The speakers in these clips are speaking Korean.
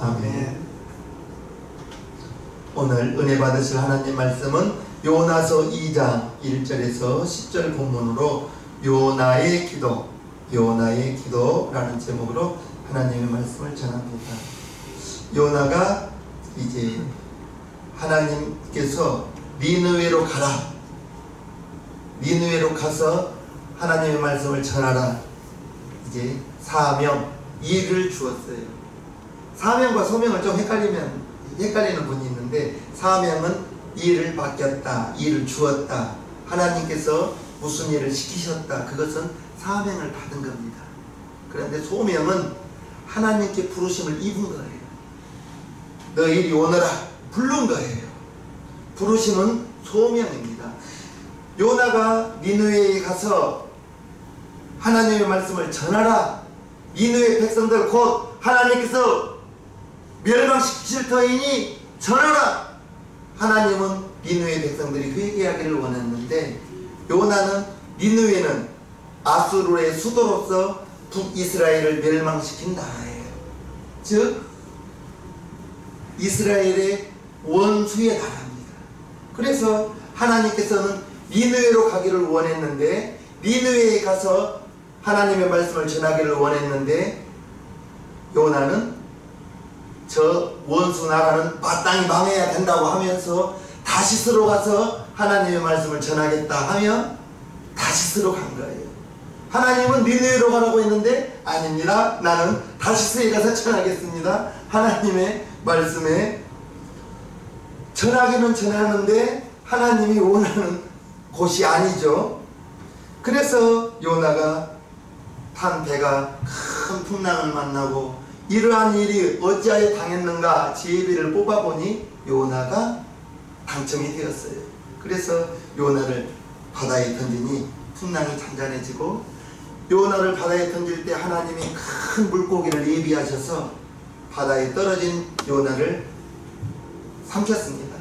아멘. 오늘 은혜 받으실 하나님 말씀은 요나서 2장 1절에서 10절 본문으로 요나의 기도라는 제목으로 하나님의 말씀을 전합니다. 요나가 이제 하나님께서 니느웨로 가라, 니느웨로 가서 하나님의 말씀을 전하라, 이제 사명, 일을 주었어요. 사명과 소명을 좀 헷갈리는 분이 있는데, 사명은 일을 맡겼다, 일을 주었다, 하나님께서 무슨 일을 시키셨다, 그것은 사명을 받은 겁니다. 그런데 소명은 하나님께 부르심을 입은 거예요. 너 이리 오너라, 부른 거예요. 부르심은 소명입니다. 요나가 니느웨에 가서 하나님의 말씀을 전하라, 니느웨 백성들 곧 하나님께서 멸망시키실 터이니 전하라. 하나님은 니느웨 백성들이 회개하기를 원했는데, 요나는 니느웨는 아수르의 수도로서 북이스라엘을 멸망시킨 나라예요. 즉 이스라엘의 원수의 나라입니다. 그래서 하나님께서는 니느웨로 가기를 원했는데, 니느웨에 가서 하나님의 말씀을 전하기를 원했는데, 요나는 저 원수 나라는 마땅히 망해야 된다고 하면서 다시스로 가서 하나님의 말씀을 전하겠다 하며 다시스로 간 거예요. 하나님은 니느웨로 가라고 했는데, 아닙니다, 나는 다시스에 가서 전하겠습니다. 하나님의 말씀에 전하기는 전하는데 하나님이 원하는 곳이 아니죠. 그래서 요나가 탄 배가 큰 풍랑을 만나고, 이러한 일이 어찌하여 당했는가 제비를 뽑아보니 요나가 당첨이 되었어요. 그래서 요나를 바다에 던지니 풍랑이 잔잔해지고, 요나를 바다에 던질 때 하나님이 큰 물고기를 예비하셔서 바다에 떨어진 요나를 삼켰습니다.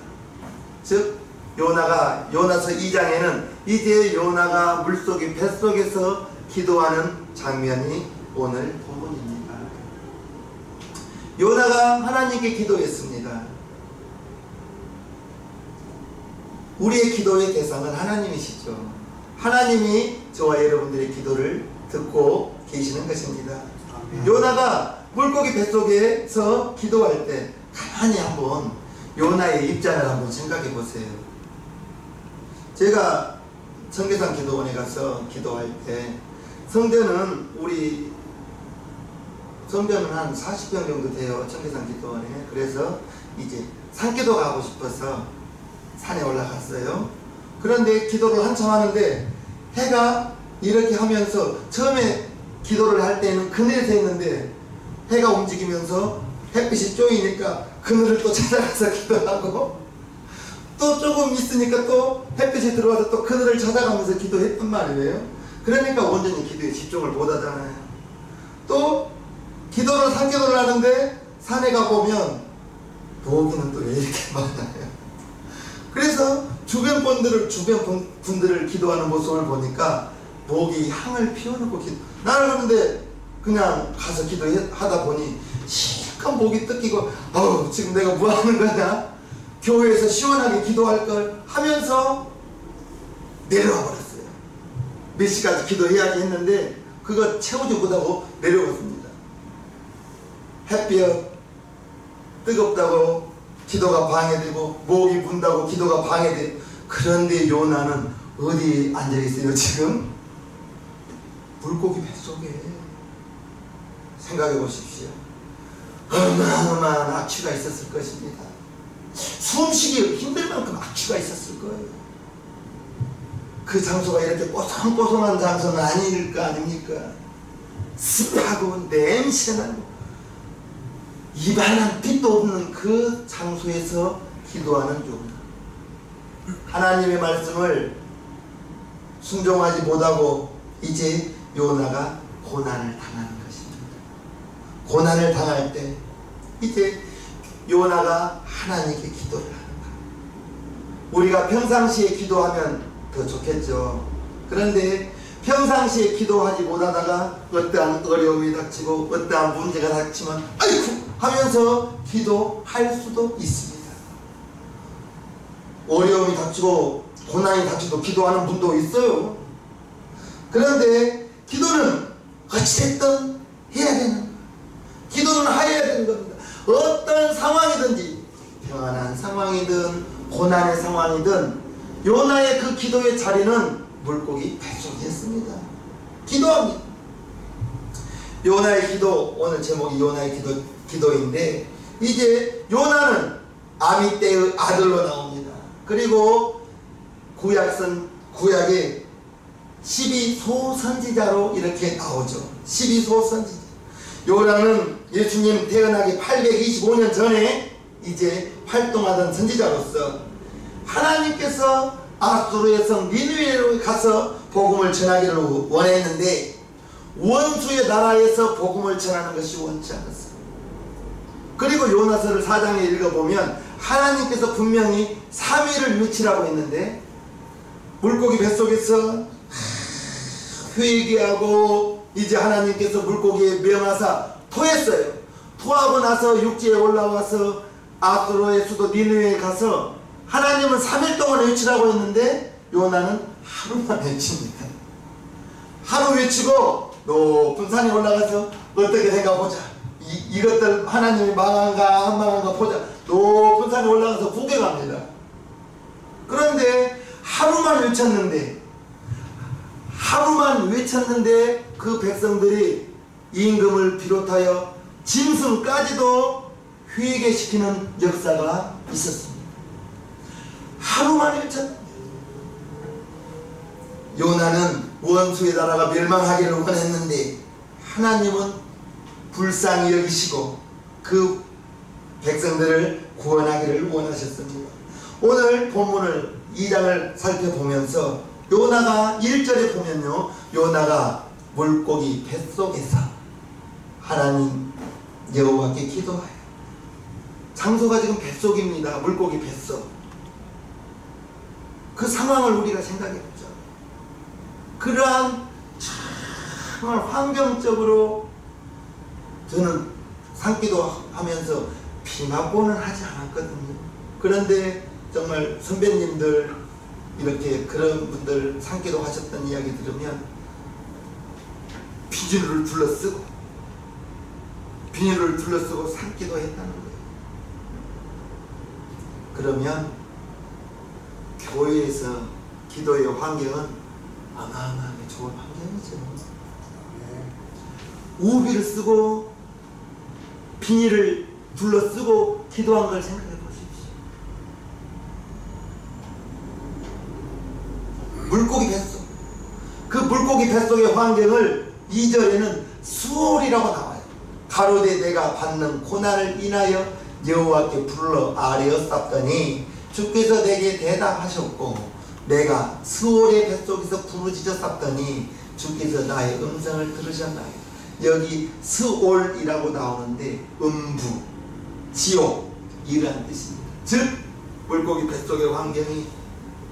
즉 요나서 2장에는 이제 요나가 물속의 뱃속에서 기도하는 장면이 오늘 본문입니다. 요나가 하나님께 기도했습니다. 우리의 기도의 대상은 하나님이시죠. 하나님이 저와 여러분들의 기도를 듣고 계시는 것입니다. 아멘. 요나가 물고기 뱃속에서 기도할 때 가만히 한번 요나의 입장을 한번 생각해 보세요. 제가 청계산 기도원에 가서 기도할 때, 성전은 한 40평 정도 돼요, 청계산 기도원에. 그래서 이제 산기도 가고 싶어서 산에 올라갔어요. 그런데 기도를 한참 하는데 해가 이렇게 하면서, 처음에 기도를 할 때는 그늘에 있는데 해가 움직이면서 햇빛이 쪼이니까 그늘을 또 찾아가서 기도하고, 또 조금 있으니까 또 햇빛이 들어와서 또 그늘을 찾아가면서 기도했단 말이에요. 그러니까 온전히 기도에 집중을 못하잖아요. 또 산기도를 하는데 산에 가보면 모기는 또 왜 이렇게 많아요. 그래서 주변 분들을 기도하는 모습을 보니까 모기 향을 피워놓고 나는 그런데 그냥 가서 기도하다 보니 실컷 목이 뜯기고, 지금 내가 뭐 하는 거냐, 교회에서 시원하게 기도할 걸 하면서 내려와 버렸어요. 몇 시까지 기도해야지 했는데 그거 채우지 못하고 내려왔습니다. 햇볕 뜨겁다고 기도가 방해되고, 목이 문다고 기도가 방해되고. 그런데 요나는 어디 앉아있어요 지금? 물고기 뱃속에. 생각해 보십시오. 어마어마한 악취가 있었을 것입니다. 숨쉬기 힘들 만큼 악취가 있었을 거예요. 그 장소가 이렇게 뽀송뽀송한 장소는 아닐 거 아닙니까? 습하고 냄새나고 입안한 빛도 없는 그 장소에서 기도하는 요나. 하나님의 말씀을 순종하지 못하고 이제 요나가 고난을 당하는 것입니다. 고난을 당할 때 이제 요나가 하나님께 기도를 하는 거예요. 우리가 평상시에 기도하면 더 좋겠죠. 그런데 평상시에 기도하지 못하다가 어떠한 어려움이 닥치고 어떠한 문제가 닥치면 아이고 하면서 기도할 수도 있습니다. 어려움이 닥치고 고난이 닥치고 기도하는 분도 있어요. 그런데 기도는 어찌됐든 해야 되는 거예요. 기도는 해야 되는 겁니다. 어떤 상황이든지, 평안한 상황이든 고난의 상황이든 요나의 그 기도의 자리는 물고기 뱃속이었습니다. 기도합니다. 요나의 기도, 오늘 제목이 요나의 기도인데, 이제 요나는 아미떼의 아들로 나옵니다. 그리고 구약의 12소 선지자로 이렇게 나오죠. 12소 선지자. 요나는 예수님 태어나기 825년 전에 이제 활동하던 선지자로서 하나님께서 아수르의 성 니느웨로 가서 복음을 전하기를 원했는데 원수의 나라에서 복음을 전하는 것이 원치 않았어요. 그리고 요나서를 4장에 읽어보면 하나님께서 분명히 3일을 외치라고 했는데 물고기 뱃속에서 회개하고 이제 하나님께서 물고기에 명하사 토했어요. 토하고 나서 육지에 올라와서 아수르의 수도 니느웨에 가서 하나님은 3일 동안 외치라고 했는데 요나는 하루만 외칩니다. 하루 외치고 높은 산에 올라가서 어떻게 된가 보자. 이것들 하나님이 망한가 안 망한가 보자. 높은 산에 올라가서 구경합니다. 그런데 하루만 외쳤는데 그 백성들이 임금을 비롯하여 짐승까지도 회개시키는 역사가 있었습니다. 하루만 외쳤는데 요나는 원수의 나라가 멸망하기를 원했는데 하나님은 불쌍히 여기시고 그 백성들을 구원하기를 원하셨습니다. 오늘 본문을 2장을 살펴보면서 요나가 1절에 보면요, 요나가 물고기 뱃속에서 하나님 여호와께 기도하여, 장소가 지금 뱃속입니다. 물고기 뱃속. 그 상황을 우리가 생각해보죠. 그러한 정말 환경적으로 저는 산기도 하면서 비 맞고는 하지 않았거든요. 그런데 정말 선배님들 이렇게 그런 분들 산기도 하셨던 이야기 들으면 비닐을 둘러쓰고 산기도 했다는 거예요. 그러면 교회에서 기도의 환경은 어마어마하게 좋은 환경이죠. 우비를 쓰고 비닐을 둘러쓰고 기도한 걸 생각해 보십시오. 물고기 뱃속. 그 물고기 뱃속의 환경을 2절에는 수월이라고 나와요. 가로되 내가 받는 고난을 인하여 여호와께 불러 아뢰었사더니 주께서 내게 대답하셨고 내가 수월의 뱃속에서 부르짖었사더니 주께서 나의 음성을 들으셨나요. 여기 스올이라고 나오는데 음부, 지옥 이란 뜻입니다. 즉 물고기 뱃속의 환경이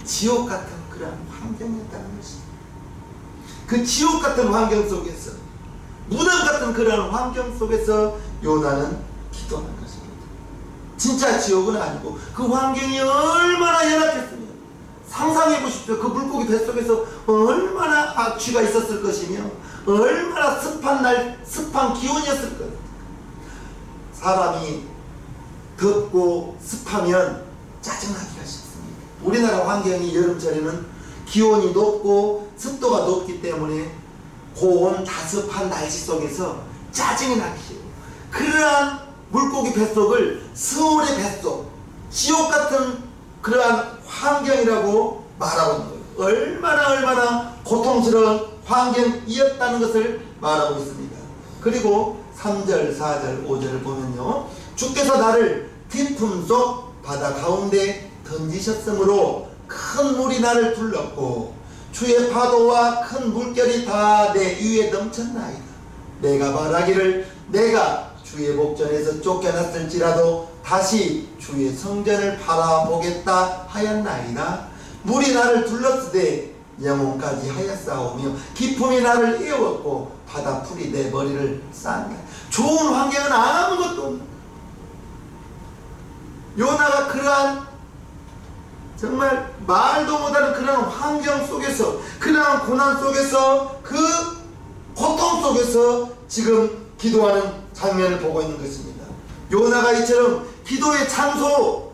지옥 같은 그런 환경이었다는 것입니다. 그 지옥 같은 환경 속에서, 무덤 같은 그런 환경 속에서 요나는 기도하는 것입니다. 진짜 지옥은 아니고 그 환경이 얼마나 열악했으면 상상해 보십시오. 그 물고기 뱃속에서 얼마나 악취가 있었을 것이며 얼마나 습한 기온이었을 거예요. 사람이 덥고 습하면 짜증나기가 쉽습니다. 우리나라 환경이 여름철에는 기온이 높고 습도가 높기 때문에 고온 다습한 날씨 속에서 짜증이 나기 쉬워요. 그러한 물고기 뱃속을 스올의 뱃속, 지옥 같은 그러한 환경이라고 말하고 있는 거예요. 얼마나 고통스러운 환경이었다는 것을 말하고 있습니다. 그리고 3절, 4절, 5절을 보면요, 주께서 나를 깊음 속 바다 가운데 던지셨으므로 큰 물이 나를 둘렀고 주의 파도와 큰 물결이 다 내 위에 넘쳤나이다. 내가 말하기를 내가 주의 목전에서 쫓겨났을지라도 다시 주의 성전을 바라보겠다 하였나이다. 물이 나를 둘렀으되 영혼까지 하였사오며 기품이 나를 에웠고 바다 풀이 내 머리를 쌓았다. 좋은 환경은 아무것도 없는, 요나가 그러한 정말 말도 못하는 그런 환경 속에서, 그러한 고난 속에서, 그 고통 속에서 지금 기도하는 장면을 보고 있는 것입니다. 요나가 이처럼 기도의 장소,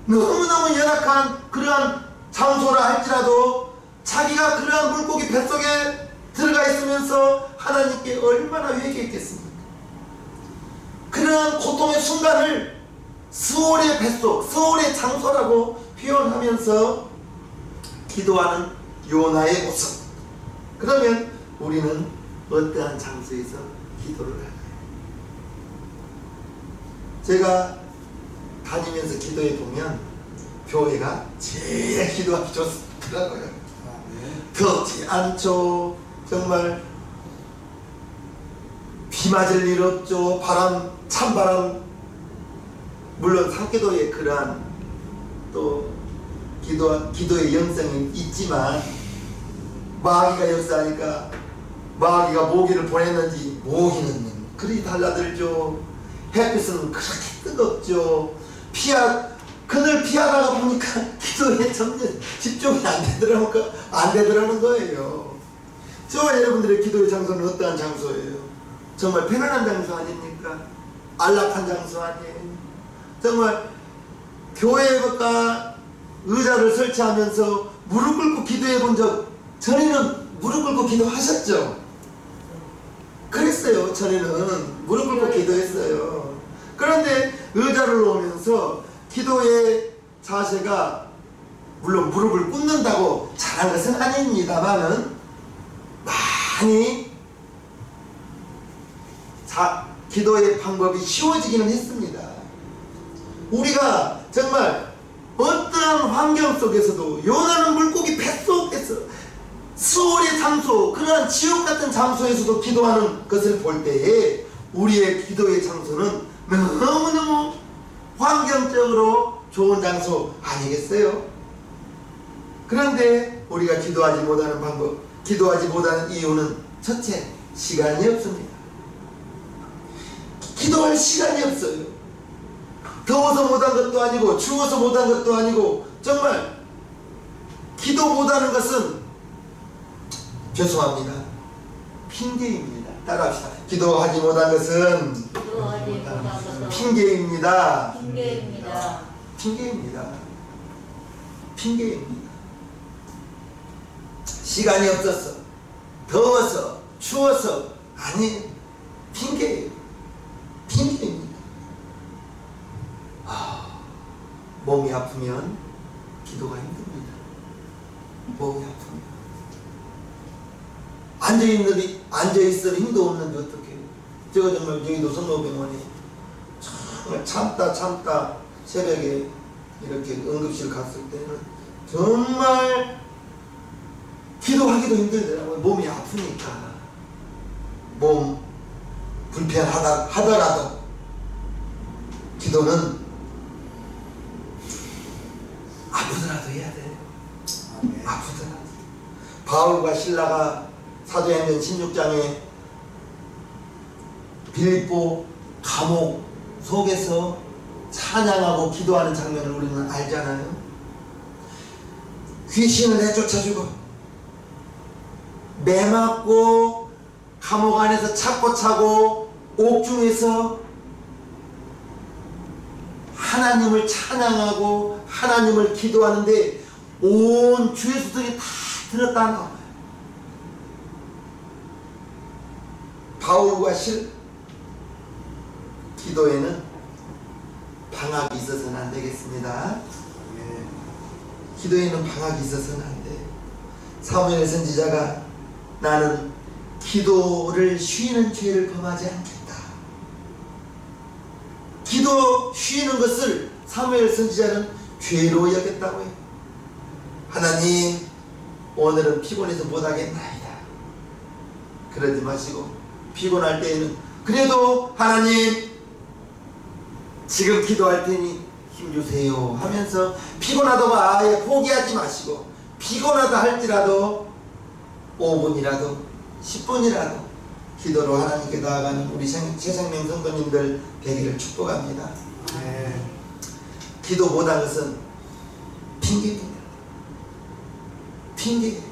너무너무 연약한 그러한 장소라 할지라도 자기가 그러한 물고기 뱃속에 들어가 있으면서 하나님께 얼마나 회개했겠습니까? 그러한 고통의 순간을 스올의 뱃속, 스올의 장소라고 표현하면서 기도하는 요나의 모습. 그러면 우리는 어떠한 장소에서 기도를 할까요? 제가 다니면서 기도해 보면 교회가 제일 기도하기 좋더라고요. 덥지 않죠. 정말 비 맞을 일 없죠. 바람, 찬바람. 물론 상계도에 그러한 또 기도의 영성이 있지만, 마귀가 역사하니까 마귀가 모기를 보냈는지 모기는 그리 달라들죠. 햇빛은 그렇게 뜨겁죠. 그늘 피하다가 보니까 기도에 점점 집중이 안 되더라는 거예요. 저와 여러분들의 기도의 장소는 어떠한 장소예요? 정말 편안한 장소 아닙니까? 안락한 장소 아니에요? 정말 교회가 의자를 설치하면서 무릎 꿇고 기도해 본 적, 전에는 무릎 꿇고 기도하셨죠? 그랬어요. 전에는 무릎 꿇고 기도했어요. 그런데 의자를 놓으면서 기도의 자세가, 물론 무릎을 꿇는다고 잘한 것은 아닙니다만은 많이 기도의 방법이 쉬워지기는 했습니다. 우리가 정말 어떠한 환경 속에서도, 요나는 물고기 뱃속에서, 스올의 장소, 그러한 지옥 같은 장소에서도 기도하는 것을 볼 때에 우리의 기도의 장소는 너무너무 환경적으로 좋은 장소 아니겠어요? 그런데 우리가 기도하지 못하는 방법, 기도하지 못하는 이유는 첫째, 시간이 없습니다. 기도할 시간이 없어요. 더워서 못한 것도 아니고 추워서 못한 것도 아니고, 정말 기도 못하는 것은, 죄송합니다, 핑계입니다. 따라합시다. 기도하지 못한 것은 핑계입니다. 핑계입니다. 시간이 없었어, 더워서, 추워서, 아니, 핑계입니다. 몸이 아프면 기도가 힘듭니다. 몸이 아프면 앉아있을 힘도 없는데 어떡해요? 제가 정말 여의도 성모병원에 정말 참다 새벽에 이렇게 응급실 갔을 때는 정말 기도하기도 힘들더라고요. 몸이 아프니까. 몸 불편하더라도 기도는 아프더라도 해야 돼요. 아프더라도. 바울과 실라가 사도행전 16장에 빌립보 감옥 속에서 찬양하고 기도하는 장면을 우리는 알잖아요. 귀신을 내쫓아주고, 매 맞고, 감옥 안에서 찾고 차고, 옥중에서 하나님을 찬양하고 하나님을 기도하는데 온 죄수들이 다 들었다는 거. 바울과 기도에는 방학이 있어서는 안 되겠습니다. 기도에는 방학이 있어서는 안 돼. 사무엘 선지자가 나는 기도를 쉬는 죄를 범하지 않겠다. 기도 쉬는 것을 사무엘 선지자는 죄로 여겼다고 해요. 하나님, 오늘은 피곤해서 못하겠나이다. 그러지 마시고 피곤할 때에는 그래도 하나님 지금 기도할 테니 힘주세요 하면서 피곤하다고 아예 포기하지 마시고, 피곤하다 할지라도 5분이라도 10분이라도 기도로 하나님께 나아가는 우리 새생명 성도님들 되기를 축복합니다. 기도 못한 것은 핑계입니다. 핑계.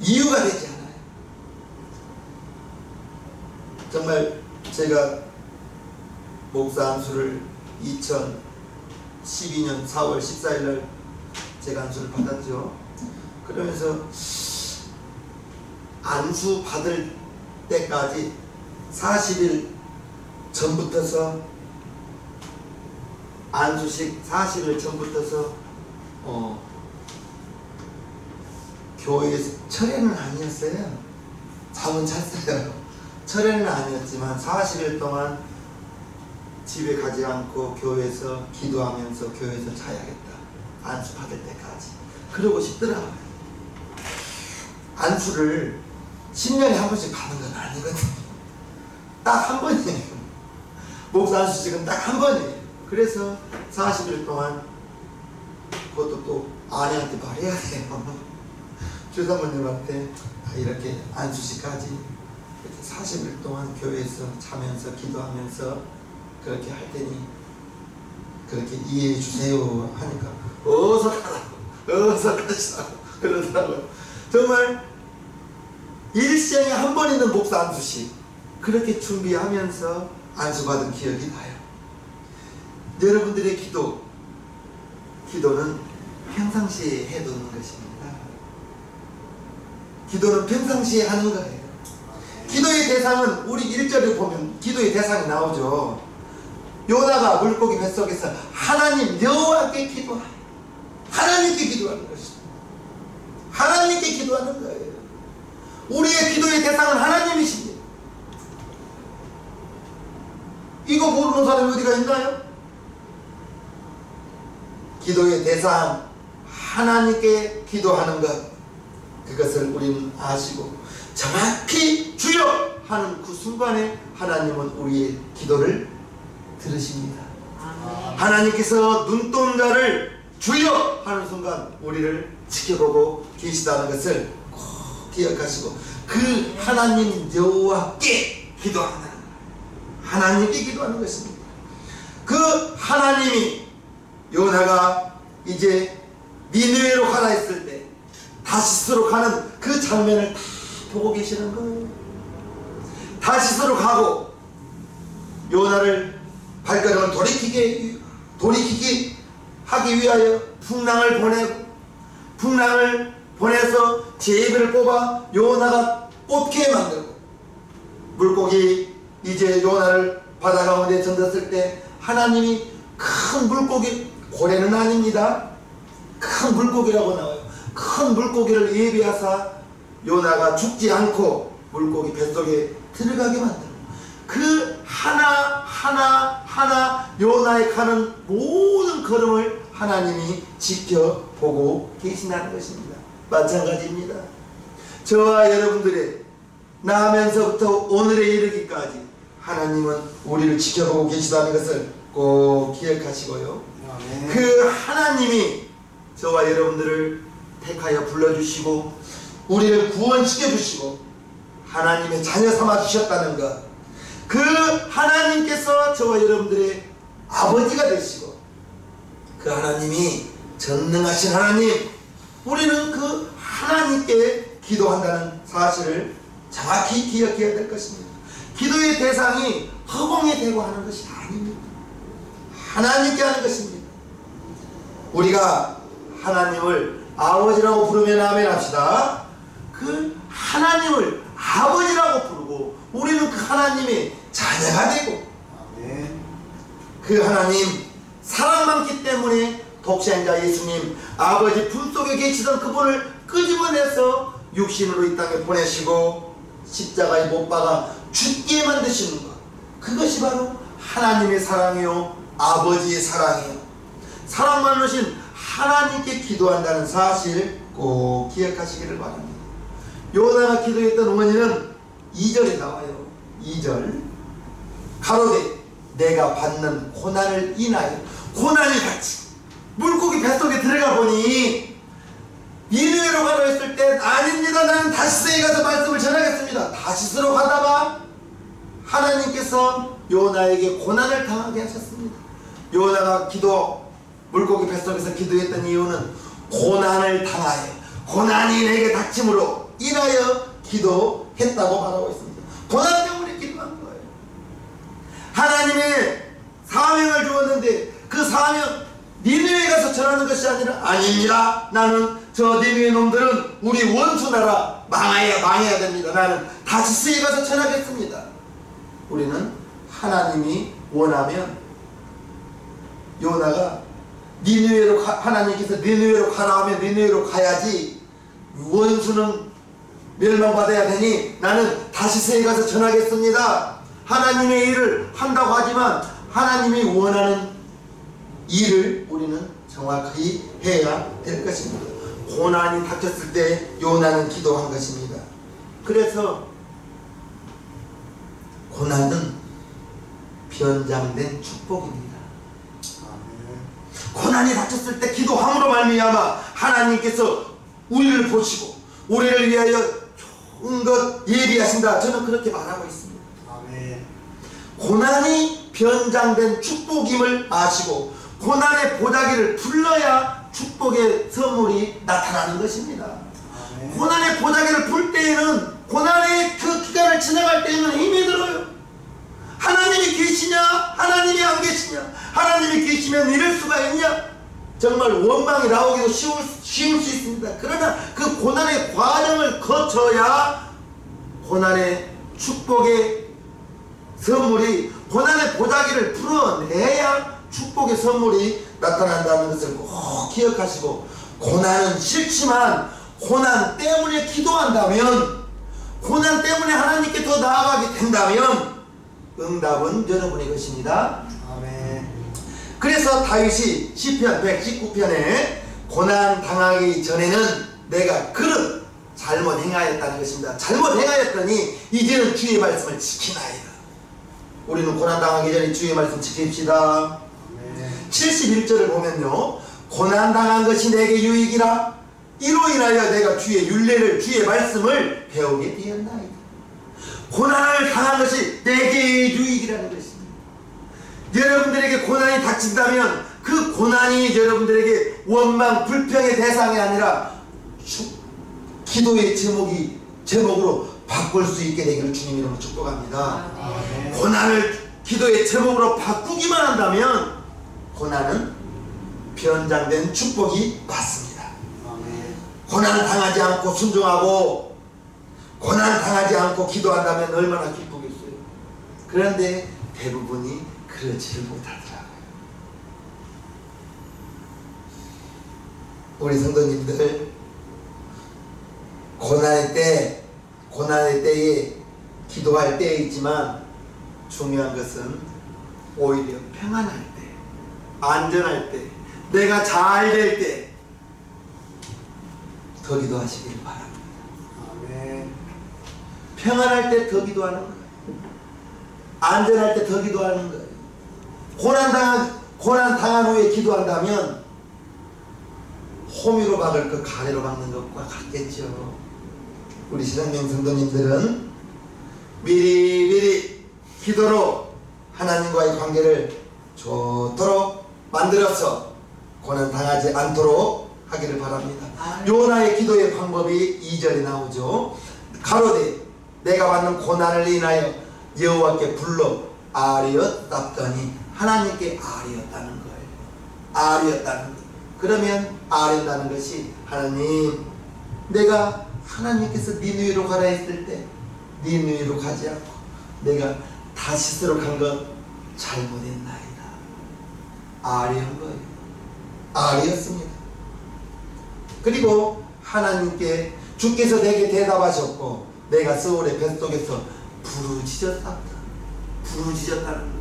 이유가 되지 않아요. 정말 제가 목사 안수를 2012년 4월 14일 날 제가 안수를 받았죠. 그러면서 안수 받을 때까지 40일 전부터서 안수식 40일 전부터서 교회에서 철회는 아니었어요. 잠은 잤어요. 철회는 아니었지만 40일 동안 집에 가지 않고 교회에서 기도하면서 교회에서 자야겠다. 안수 받을 때까지. 그러고 싶더라고요. 안수를 10년에 한 번씩 받는 건 아니거든요. 딱 한 번이에요. 목사 안수식은 딱 한 번이에요. 그래서 40일 동안 그것도 또 아내한테 말해야 돼요. 주사모님한테 이렇게 안수식까지 40일 동안 교회에서 자면서 기도하면서 그렇게 할 테니 그렇게 이해해 주세요 하니까 어서 가라고 어서 가시라고 그러더라고요. 정말 일생에 한 번 있는 목사 안수식 그렇게 준비하면서 안수받은 기억이 나요. 여러분들의 기도는 평상시에 해두는 것입니다. 기도는 평상시에 하는 거예요. 기도의 대상은 우리 1절을 보면 기도의 대상이 나오죠. 요나가 물고기 뱃속에서 하나님 여호와께 기도하여 하나님께 기도하는 것입니다. 하나님께 기도하는 거예요. 우리의 기도의 대상은 하나님이십니다. 이거 모르는 사람이 어디가 있나요? 기도의 대상 하나님께 기도하는 것 그것을 우리는 아시고 정확히 주여 하는 그 순간에 하나님은 우리의 기도를 들으십니다. 하나님께서 눈동자를 주여 하는 순간 우리를 지켜보고 계시다는 것을 꼭 기억하시고 그 하나님 여호와께 기도한다는 거예요. 하나님께 기도하는 것입니다. 그 하나님이 요나가 이제 니느웨로 가라 했을 때 다시스로 가는 그 장면을 다 보고 계시는 거예요. 다시스로 가고 요나를 발걸음을 돌이키게 하기 위하여 풍랑을 보내서 제비를 뽑아 요나가 뽑게 만들고 물고기 이제 요나를 바다 가운데 던졌을 때 하나님이 큰 물고기 고래는 아닙니다. 큰 물고기라고 나와요. 큰 물고기를 예비하사 요나가 죽지 않고 물고기 뱃속에 들어가게 만들고 그 하나 요나의 가는 모든 걸음을 하나님이 지켜보고 계신다는 것입니다. 마찬가지입니다. 저와 여러분들의 나면서부터 오늘에 이르기까지 하나님은 우리를 지켜보고 계시다는 것을 꼭 기억하시고요. 그 하나님이 저와 여러분들을 택하여 불러주시고 우리를 구원시켜 주시고 하나님의 자녀 삼아 주셨다는 것, 그 하나님께서 저와 여러분들의 아버지가 되시고 그 하나님이 전능하신 하나님, 우리는 그 하나님께 기도한다는 사실을 정확히 기억해야 될 것입니다. 기도의 대상이 허공에 대고 하는 것이 아닙니다. 하나님께 하는 것입니다. 우리가 하나님을 아버지라고 부르면 아멘 합시다. 그 하나님을 아버지라고 부르고 우리는 그 하나님의 자녀가 되고 그 하나님 사랑 많기 때문에 독생자 예수님 아버지 품속에 계시던 그분을 끄집어내서 육신으로 이 땅에 보내시고 십자가에 못 박아 죽게 만드시는 것, 그것이 바로 하나님의 사랑이요 아버지의 사랑이요. 사랑 많으신 하나님께 기도한다는 사실 꼭 기억하시기를 바랍니다. 요나가 기도했던 원인은 2절에 나와요. 2절 가로되 내가 받는 고난을 인하여, 고난이 같이 물고기 뱃속에 들어가 보니 니느웨로 가라 했을 때 아닙니다, 나는 다시스에 가서 말씀을 전하겠습니다. 다시스로 가다가 하나님께서 요나에게 고난을 당하게 하셨습니다. 요나가 물고기 뱃속에서 기도했던 이유는 고난을 당하여 고난이 내게 닥침으로 인하여 기도했다고 말하고 있습니다. 고난 때문에 기도한 거예요. 하나님의 사명을 주었는데 그 사명 니느웨에 가서 전하는 것이 아니라 아닙니다. 나는 저 니느웨 놈들은 우리 원수 나라 망해야 됩니다. 나는 다시스에 가서 전하겠습니다. 우리는 하나님이 원하면 요나가 니느웨로 하나님께서 니느웨로 가라 하면 니느웨로 가야지 원수는 멸망받아야 되니 나는 다시스에 가서 전하겠습니다. 하나님의 일을 한다고 하지만 하나님이 원하는 일을 우리는 정확히 해야 될 것입니다. 고난이 닥쳤을 때 요나는 기도한 것입니다. 그래서 고난은 변장된 축복입니다. 고난이 닥쳤을 때 기도함으로 말미암아 하나님께서 우리를 보시고 우리를 위하여 좋은 것 예비하신다. 저는 그렇게 말하고 있습니다. 아멘. 고난이 변장된 축복임을 아시고 고난의 보자기를 불러야 축복의 선물이 나타나는 것입니다. 아멘. 고난의 보자기를 불 때에는 고난의 그 기간을 지나갈 때에는 힘이 들어요. 하나님이 계시냐? 하나님이 안 계시냐? 하나님이 계시면 이럴 수가 있냐? 정말 원망이 나오기도 쉬울 수 있습니다. 그러나 그 고난의 과정을 거쳐야 고난의 축복의 선물이 고난의 보자기를 풀어내야 축복의 선물이 나타난다는 것을 꼭 기억하시고 고난은 싫지만 고난 때문에 기도한다면 고난 때문에 하나님께 더 나아가게 된다면 응답은 여러분의 것입니다. 아멘. 그래서 다윗이 시편 119편에 고난 당하기 전에는 내가 그릇 잘못 행하였다는 것입니다. 잘못 행하였더니 이제는 주의 말씀을 지키나이다. 우리는 고난 당하기 전에 주의 말씀 지킵시다. 아멘. 71절을 보면요, 고난 당한 것이 내게 유익이라 이로 인하여 내가 주의 율례를 주의 말씀을 배우게 되었나이다. 고난을 당한 것이 내게 유익이라는 것입니다. 여러분들에게 고난이 닥친다면 그 고난이 여러분들에게 원망, 불평의 대상이 아니라 기도의 제목으로 바꿀 수 있게 되기를 주님 이름으로 축복합니다. 아멘. 고난을 기도의 제목으로 바꾸기만 한다면 고난은 변장된 축복이 맞습니다. 아멘. 고난을 당하지 않고 순종하고 고난 당하지 않고 기도한다면 얼마나 기쁘겠어요. 그런데 대부분이 그렇지를 못하더라고요. 우리 성도님들 고난의 때에 기도할 때에 있지만 중요한 것은 오히려 평안할 때, 안전할 때, 내가 잘 될 때 더 기도하시길 바랍니다. 아멘. 평안할 때 더 기도하는 거예요. 안전할 때 더 기도하는 거예요. 고난 당한 후에 기도한다면 호미로 박을 것 가래로 박는 것과 같겠죠. 우리 신앙용 성도님들은 미리 기도로 하나님과의 관계를 좋도록 만들어서 고난 당하지 않도록 하기를 바랍니다. 요나의 기도의 방법이 2절에 나오죠. 가로되 내가 받는 고난을 인하여 여호와께 불러 아뢰었다더니 하나님께 아뢰었다는 거예요. 아뢰었다는 거. 그러면 아뢰다는 것이 하나님, 내가 하나님께서 니느웨로 가라 했을 때 니느웨로 가지 않고 내가 다시스로 간 건 잘못했나이다. 아뢰한 거예요. 아뢰었습니다. 그리고 하나님께 주께서 내게 대답하셨고 내가 스올의 뱃속에서 부르짖었다. 부르짖었다는 거예요.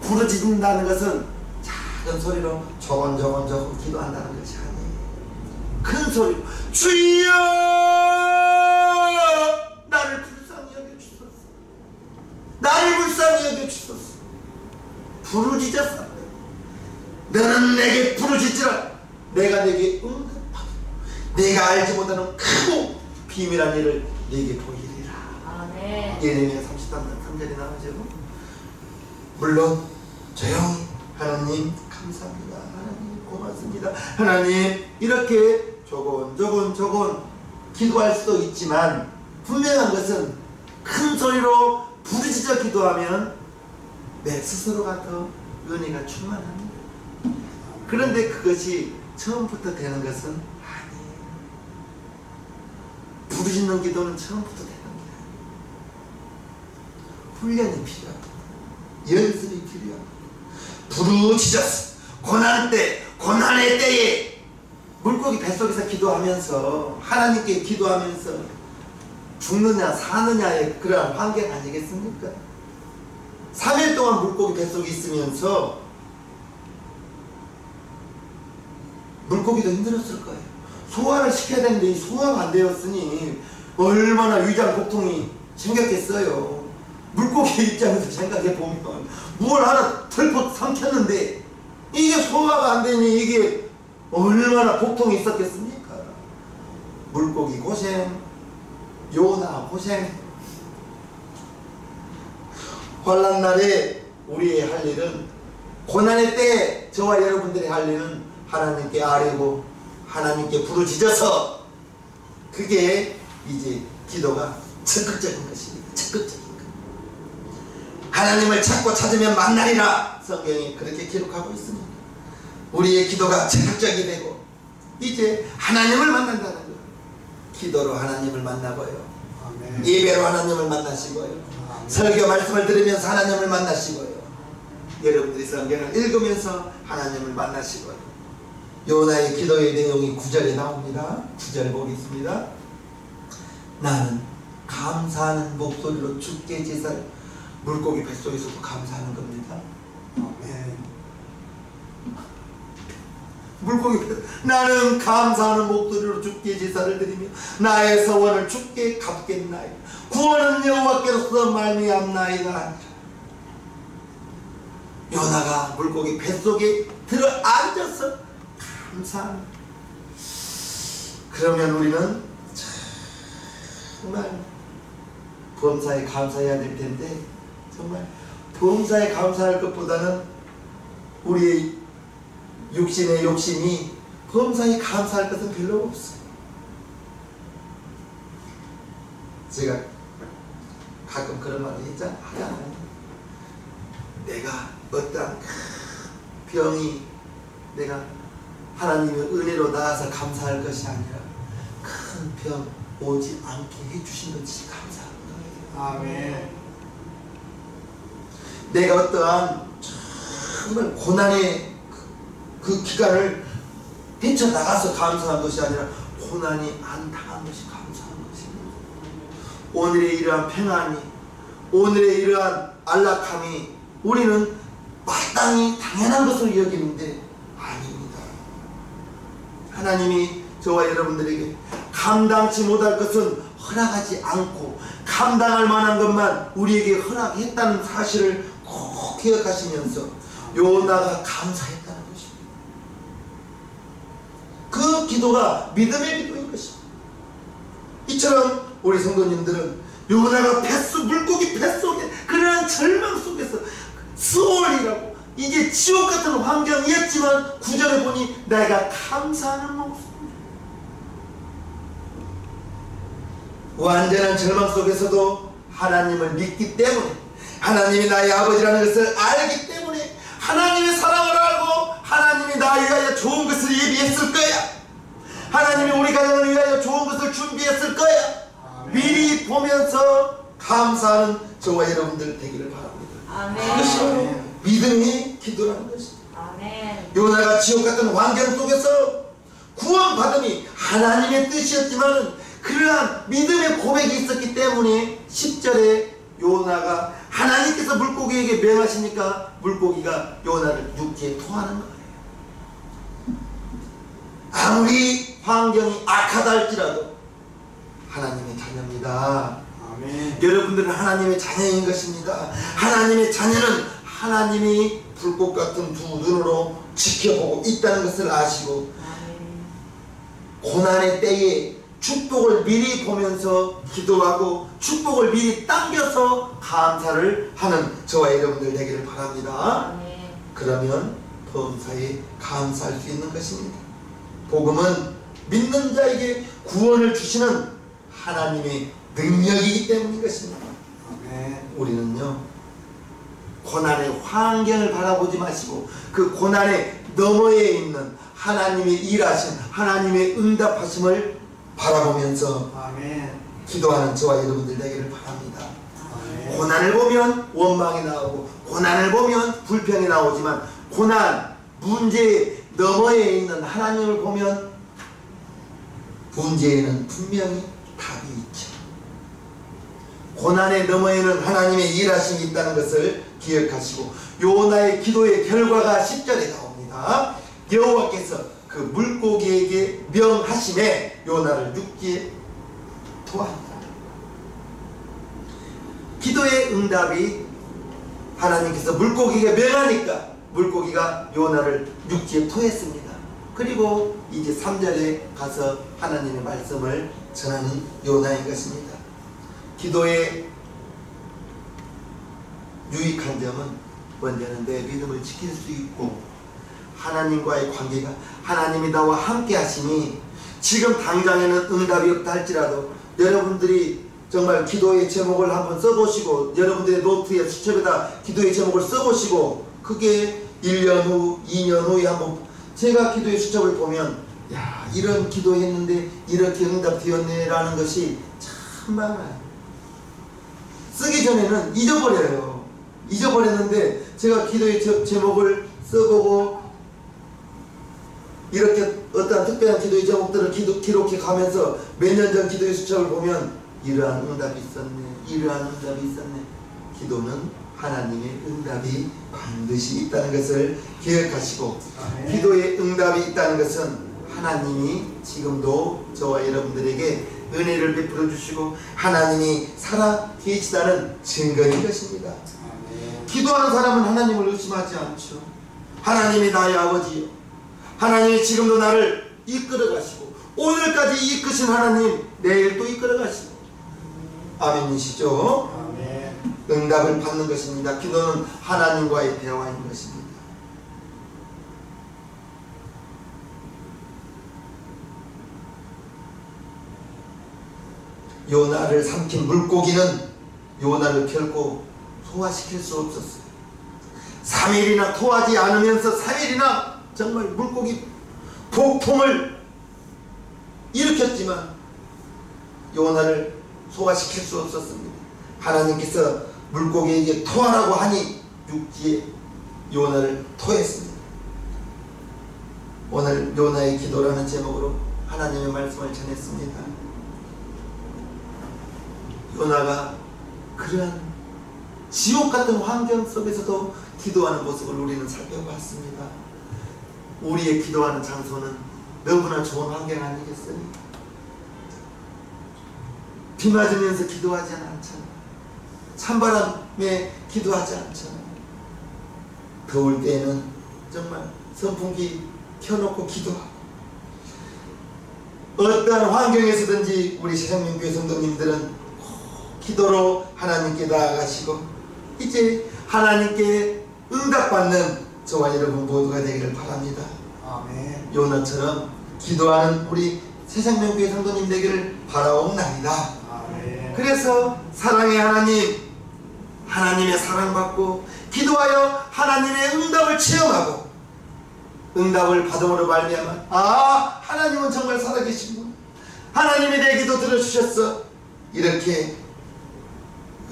부르짖는다는 것은 작은 소리로 조곤조곤 기도한다는 것이 아니에요. 큰 소리로 주여 나를 불쌍히 여겨주소서. 나를 불쌍히 여겨주소서. 부르짖었다. 너는 내게 부르짖으라. 내가 내게 응답하고 내가 알지 못하는 크고 비밀한 일을 내게 보이리라. 아멘. 예레미야 33장 3절에 나오죠. 물론 조용히 하나님 감사합니다. 하나님 고맙습니다. 하나님 이렇게 조곤조곤 기도할 수도 있지만 분명한 것은 큰 소리로 부르짖어 기도하면 내 스스로가 더 은혜가 충만합니다. 그런데 그것이 처음부터 되는 것은 아니에요. 부르짖는 기도는 처음부터 되는 거예요. 훈련이 필요합니다. 연습이 필요합니다. 부르짖었어. 고난의 때에 물고기 뱃속에서 기도하면서 하나님께 기도하면서 죽느냐 사느냐의 그러한 환경 아니겠습니까? 3일 동안 물고기 뱃속에 있으면서 물고기도 힘들었을 거예요. 소화를 시켜야 되는데 소화가 안 되었으니 얼마나 위장 고통이 생겼겠어요. 물고기 입장에서 생각해 보면 뭘 하나 털포 삼켰는데 이게 소화가 안 되니 이게 얼마나 고통이 있었겠습니까? 물고기 고생, 요나 고생. 환난 날에 우리의 할 일은, 고난의 때에 저와 여러분들이 할 일은 하나님께 아뢰고 하나님께 부르짖어서, 그게 이제 기도가 적극적인 것입니다. 적극적인 것. 하나님을 찾고 찾으면 만나리라, 성경이 그렇게 기록하고 있습니다. 우리의 기도가 적극적이 되고 이제 하나님을 만난다는 거예요. 기도로 하나님을 만나고요, 아멘. 예배로 하나님을 만나시고요, 아멘. 설교 말씀을 들으면서 하나님을 만나시고요, 여러분들이 성경을 읽으면서 하나님을 만나시고요. 요나의 기도의 내용이 9절에 나옵니다. 9절 보겠습니다. 나는 감사하는 목소리로 주께 제사를. 물고기 뱃속에서도 감사하는 겁니다. 아멘. 물고기 뱃, 나는 감사하는 목소리로 주께 제사를 드리며 나의 서원을 주께 갚겠나이다. 구원은 여호와께로서 말미암나이다. 요나가 물고기 뱃속에 들어 앉아서 감사합니다. 그러면 우리는 정말 범사에 감사해야 될 텐데, 정말 범사에 감사할 것보다는 우리의 육신의 욕심이 범사에 감사할 것은 별로 없어요. 제가 가끔 그런 말을 하잖아요. 내가 어떠한 병이 내가 하나님의 은혜로 나아서 감사할 것이 아니라 큰 병 오지 않게 해주신 것이 감사한 거예요. 아멘. 내가 어떠한 정말 고난의 그 기간을 헤쳐나가서 감사한 것이 아니라 고난이 안 당한 것이 감사한 것입니다. 오늘의 이러한 평안이, 오늘의 이러한 안락함이 우리는 마땅히 당연한 것으로 여기는데 아닙니다. 하나님이 저와 여러분들에게 감당치 못할 것은 허락하지 않고 감당할 만한 것만 우리에게 허락했다는 사실을 꼭 기억하시면서 요나가 감사했다는 것입니다. 그 기도가 믿음의 기도인 것입니다. 이처럼 우리 성도님들은 요나가 물고기 뱃속에 그러한 절망 속에서 수월이라고 이게 지옥 같은 환경이었지만 9절에 보니 내가 감사하는 목소리, 완전한 절망 속에서도 하나님을 믿기 때문에, 하나님이 나의 아버지라는 것을 알기 때문에, 하나님의 사랑을 알고 하나님이 나를 위하여 좋은 것을 예비했을 거야, 하나님이 우리 가정을 위하여 좋은 것을 준비했을 거야, 아멘. 미리 보면서 감사하는 저와 여러분들 되기를 바랍니다. 아멘. 그것이 믿음의 기도라는 것입니다. 아멘. 요나가 지옥 같은 환경 속에서 구원받음이 하나님의 뜻이었지만 그러한 믿음의 고백이 있었기 때문에 10절에 요나가 하나님께서 물고기에게 명하시니까 물고기가 요나를 육지에 토하는 거예요. 아무리 환경이 악하다 할지라도 하나님의 자녀입니다. 아멘. 여러분들은 하나님의 자녀인 것입니다. 하나님의 자녀는 하나님이 불꽃 같은 두 눈으로 지켜보고 있다는 것을 아시고, 아멘. 고난의 때에 축복을 미리 보면서 기도하고 축복을 미리 당겨서 감사를 하는 저와 여러분들 되기를 바랍니다. 아멘. 그러면 범사에 감사할 수 있는 것입니다. 복음은 믿는 자에게 구원을 주시는 하나님의 능력이기 때문인 것입니다. 우리는요, 고난의 환경을 바라보지 마시고 그 고난의 너머에 있는 하나님의 일하신 하나님의 응답하심을 바라보면서 기도하는 저와 여러분들 되기를 바랍니다. 고난을 보면 원망이 나오고 고난을 보면 불평이 나오지만 고난, 문제의 너머에 있는 하나님을 보면 문제에는 분명히 답이 있죠. 고난의 너머에는 하나님의 일하심이 있다는 것을 기억하시고 요나의 기도의 결과가 10절에 나옵니다. 여호와께서 그 물고기에게 명하심에 요나를 육지에 토합니다. 기도의 응답이 하나님께서 물고기에게 명하니까 물고기가 요나를 육지에 토했습니다. 그리고 이제 3절에 가서 하나님의 말씀을 전하는 요나인 것입니다. 기도의 유익한 점은 먼저는 내 믿음을 지킬 수 있고 하나님과의 관계가 하나님이 나와 함께 하시니 지금 당장에는 응답이 없다 할지라도 여러분들이 정말 기도의 제목을 한번 써보시고 여러분들의 노트에 수첩에다 기도의 제목을 써보시고 그게 1년 후 2년 후에 한번 제가 기도의 수첩을 보면 야 이런 기도했는데 이렇게 응답되었네 라는 것이 참 많아요. 쓰기 전에는 잊어버려요. 잊어버렸는데 제가 기도의 제목을 써보고 이렇게 어떠한 특별한 기도의 제목들을 기록해 가면서 몇 년 전 기도의 수첩을 보면 이러한 응답이 있었네, 이러한 응답이 있었네. 기도는 하나님의 응답이 반드시 있다는 것을 기억하시고 기도의 응답이 있다는 것은 하나님이 지금도 저와 여러분들에게 은혜를 베풀어 주시고 하나님이 살아 계시다는 증거인 것입니다. 기도하는 사람은 하나님을 의심하지 않죠. 하나님이 나의 아버지요, 하나님이 지금도 나를 이끌어 가시고 오늘까지 이끄신 하나님 내일 또 이끌어 가시고 아멘이시죠? 아멘. 응답을 받는 것입니다. 기도는 하나님과의 대화인 것입니다. 요나를 삼킨 물고기는 요나를 결코 소화시킬 수 없었어요. 3일이나 토하지 않으면서 3일이나 정말 물고기 폭풍을 일으켰지만 요나를 소화시킬 수 없었습니다. 하나님께서 물고기에게 토하라고 하니 육지에 요나를 토했습니다. 오늘 요나의 기도라는 제목으로 하나님의 말씀을 전했습니다. 요나가 그러한 지옥 같은 환경 속에서도 기도하는 모습을 우리는 살펴봤습니다. 우리의 기도하는 장소는 너무나 좋은 환경 아니겠어요? 비 맞으면서 기도하지 않잖아. 찬바람에 기도하지 않잖아. 더울 때에는 정말 선풍기 켜놓고 기도하고 어떠한 환경에서든지 우리 새생명교회 성도님들은 기도로 하나님께 나아가시고 이제 하나님께 응답받는 저와 여러분 모두가 되기를 바랍니다. 아멘. 요나처럼 기도하는 우리 새생명교회 성도님 되기를 바라옵나이다. 아멘. 그래서 사랑의 하나님, 하나님의 사랑받고 기도하여 하나님의 응답을 체험하고 응답을 받음으로 말미암아 하나님은 정말 살아계시구나, 하나님이 내 기도 들어주셨어, 이렇게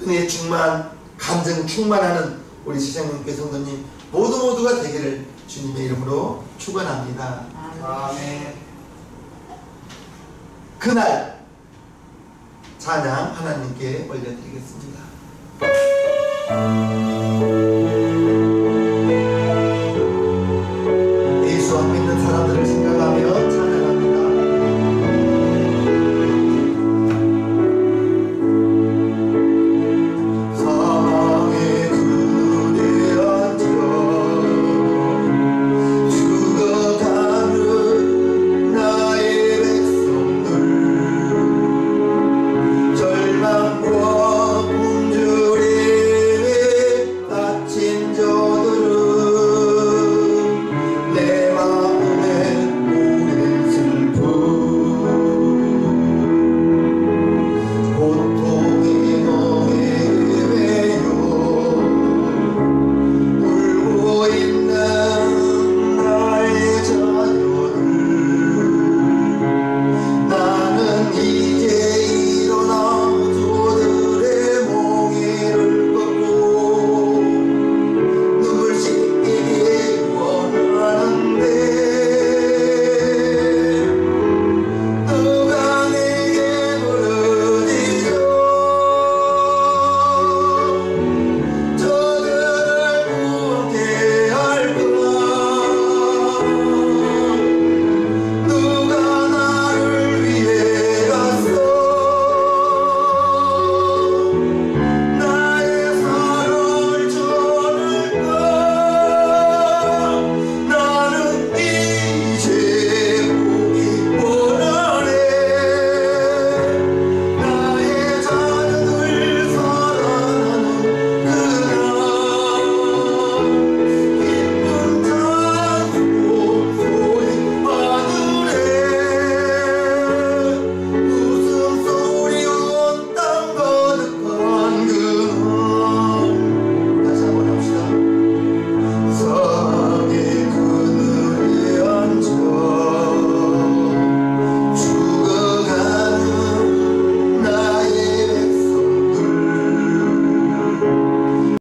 은혜 충만, 감정 충만하는 우리 새생명교회 성도님 모두가 되기를 주님의 이름으로 축원합니다. 아멘. 그날 찬양 하나님께 올려드리겠습니다.